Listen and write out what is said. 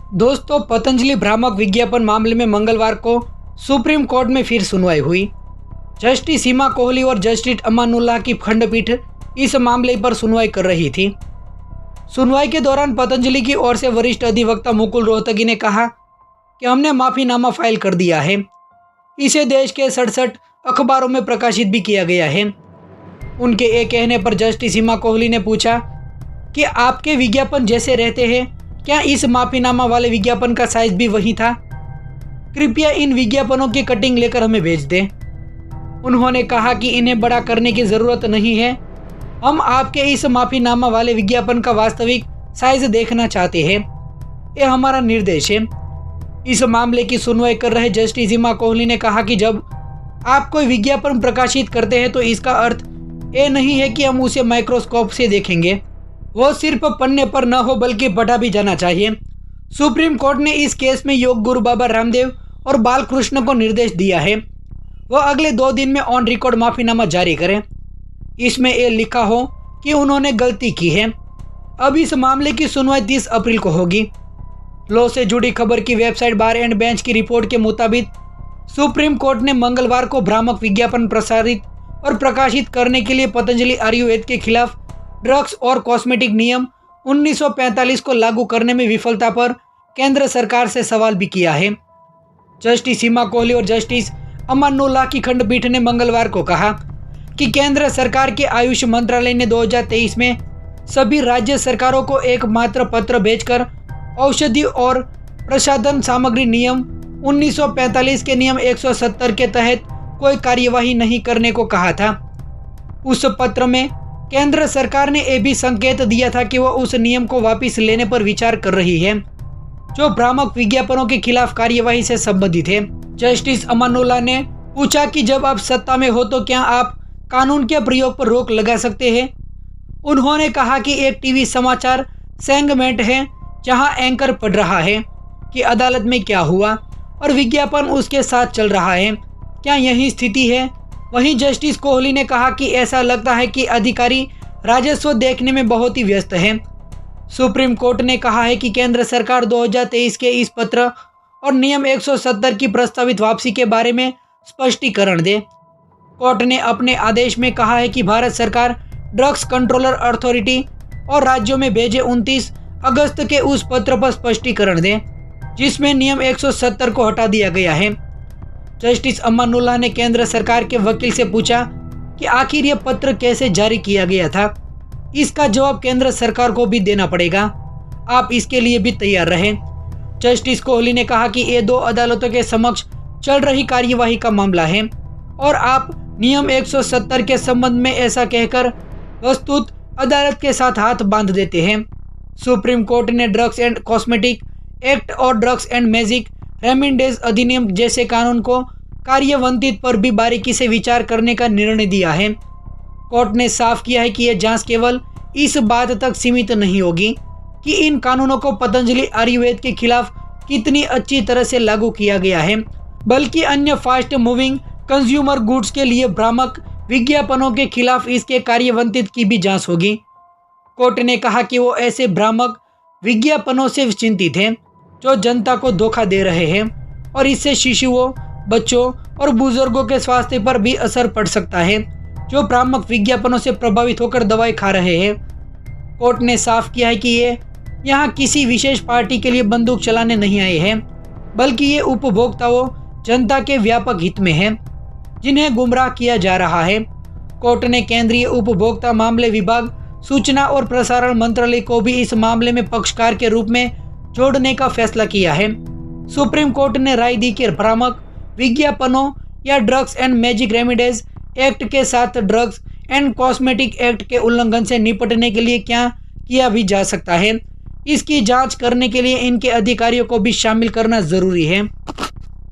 दोस्तों, पतंजलि भ्रामक विज्ञापन मामले में मंगलवार को सुप्रीम कोर्ट में फिर सुनवाई हुई। जस्टिस सीमा कोहली और जस्टिस अमानुल्लाह की खंडपीठ इस मामले पर सुनवाई कर रही थी। सुनवाई के दौरान पतंजलि की ओर से वरिष्ठ अधिवक्ता मुकुल रोहतगी ने कहा कि हमने माफीनामा फाइल कर दिया है। इसे देश के 67 अखबारों में प्रकाशित भी किया गया है। उनके एक कहने पर जस्टिस सीमा कोहली ने पूछा कि आपके विज्ञापन जैसे रहते हैं, क्या इस माफीनामा वाले विज्ञापन का साइज भी वही था? कृपया इन विज्ञापनों की कटिंग लेकर हमें भेज दें। उन्होंने कहा कि इन्हें बड़ा करने की ज़रूरत नहीं है। हम आपके इस माफीनामा वाले विज्ञापन का वास्तविक साइज देखना चाहते हैं। यह हमारा निर्देश है। इस मामले की सुनवाई कर रहे जस्टिस सीमा कोहली ने कहा कि जब आप कोई विज्ञापन प्रकाशित करते हैं तो इसका अर्थ ये नहीं है कि हम उसे माइक्रोस्कोप से देखेंगे। वो सिर्फ पन्ने पर न हो बल्कि पढ़ा भी जाना चाहिए। सुप्रीम कोर्ट ने इस केस में योग गुरु बाबा रामदेव और बालकृष्ण को निर्देश दिया है वह अगले 2 दिन में ऑन रिकॉर्ड माफीनामा जारी करें। इसमें यह लिखा हो कि उन्होंने गलती की है। अब इस मामले की सुनवाई 30 अप्रैल को होगी। लॉ से जुड़ी खबर की वेबसाइट बार एंड बेंच की रिपोर्ट के मुताबिक सुप्रीम कोर्ट ने मंगलवार को भ्रामक विज्ञापन प्रसारित और प्रकाशित करने के लिए पतंजलि आयुर्वेद के खिलाफ ड्रग्स और कॉस्मेटिक नियम 1945 को लागू करने में विफलता पर केंद्र सरकार से सवाल भी किया है। जस्टिस सीमा कोहली और जस्टिस अमानुल्लाह की खंडपीठ ने मंगलवार को कहा कि केंद्र सरकार के आयुष मंत्रालय ने 2023 में सभी राज्य सरकारों को एकमात्र पत्र भेजकर औषधि और प्रसाधन सामग्री नियम 1945 के नियम 170 के तहत कोई कार्यवाही नहीं करने को कहा था। उस पत्र में केंद्र सरकार ने यह भी संकेत दिया था कि वह उस नियम को वापस लेने पर विचार कर रही है जो भ्रामक विज्ञापनों के खिलाफ कार्यवाही से संबंधित है। जस्टिस अमानुल्लाह ने पूछा कि जब आप सत्ता में हो तो क्या आप कानून के प्रयोग पर रोक लगा सकते हैं? उन्होंने कहा कि एक टीवी समाचार सेगमेंट है जहां एंकर पढ़ रहा है कि अदालत में क्या हुआ और विज्ञापन उसके साथ चल रहा है, क्या यही स्थिति है? वहीं जस्टिस कोहली ने कहा कि ऐसा लगता है कि अधिकारी राजस्व देखने में बहुत ही व्यस्त हैं। सुप्रीम कोर्ट ने कहा है कि केंद्र सरकार 2023 के इस पत्र और नियम 170 की प्रस्तावित वापसी के बारे में स्पष्टीकरण दे। कोर्ट ने अपने आदेश में कहा है कि भारत सरकार ड्रग्स कंट्रोलर अथॉरिटी और राज्यों में भेजे 29 अगस्त के उस पत्र पर स्पष्टीकरण दे जिसमें नियम 170 को हटा दिया गया है। जस्टिस अमानुल्लाह ने केंद्र सरकार के वकील से पूछा कि आखिर यह पत्र कैसे जारी किया गया था। इसका जवाब केंद्र सरकार को भी देना पड़ेगा। आप इसके लिए भी तैयार रहें। जस्टिस कोहली ने कहा कि ये 2 अदालतों के समक्ष चल रही कार्यवाही का मामला है और आप नियम 170 के संबंध में ऐसा कहकर वस्तुत अदालत के साथ हाथ बांध देते हैं। सुप्रीम कोर्ट ने ड्रग्स एंड कॉस्मेटिक एक्ट और ड्रग्स एंड मैजिक रेमिडेज अधिनियम जैसे कानून को कार्यवंतित पर भी बारीकी से विचार करने का निर्णय दिया है। कोर्ट ने साफ किया है कि यह जांच केवल इस बात तक सीमित नहीं होगी कि इन कानूनों को पतंजलि आयुर्वेद के खिलाफ कितनी अच्छी तरह से लागू किया गया है, बल्कि अन्य फास्ट मूविंग कंज्यूमर गुड्स के लिए भ्रामक विज्ञापनों के खिलाफ इसके कार्यवंतित की भी जांच होगी। कोर्ट ने कहा कि वो ऐसे भ्रामक विज्ञापनों से चिंतित हैं जो जनता को धोखा दे रहे हैं और इससे शिशुओं, बच्चों और बुजुर्गों के स्वास्थ्य पर भी असर पड़ सकता है जो भ्रामक विज्ञापनों से प्रभावित होकर दवाई खा रहे हैं। कोर्ट ने साफ किया है कि ये यहाँ किसी विशेष पार्टी के लिए बंदूक चलाने नहीं आए हैं, बल्कि ये उपभोक्ताओं, जनता के व्यापक हित में है जिन्हें गुमराह किया जा रहा है। कोर्ट ने केंद्रीय उपभोक्ता मामले विभाग, सूचना और प्रसारण मंत्रालय को भी इस मामले में पक्षकार के रूप में जोड़ने का फैसला किया है। सुप्रीम कोर्ट ने राय दी कि भ्रामक विज्ञापनों या drugs and magic remedies act के साथ ड्रग्स एंड कॉस्मेटिक एक्ट के उल्लंघन से निपटने के लिए क्या किया भी जा सकता है, इसकी जांच करने के लिए इनके अधिकारियों को भी शामिल करना जरूरी है।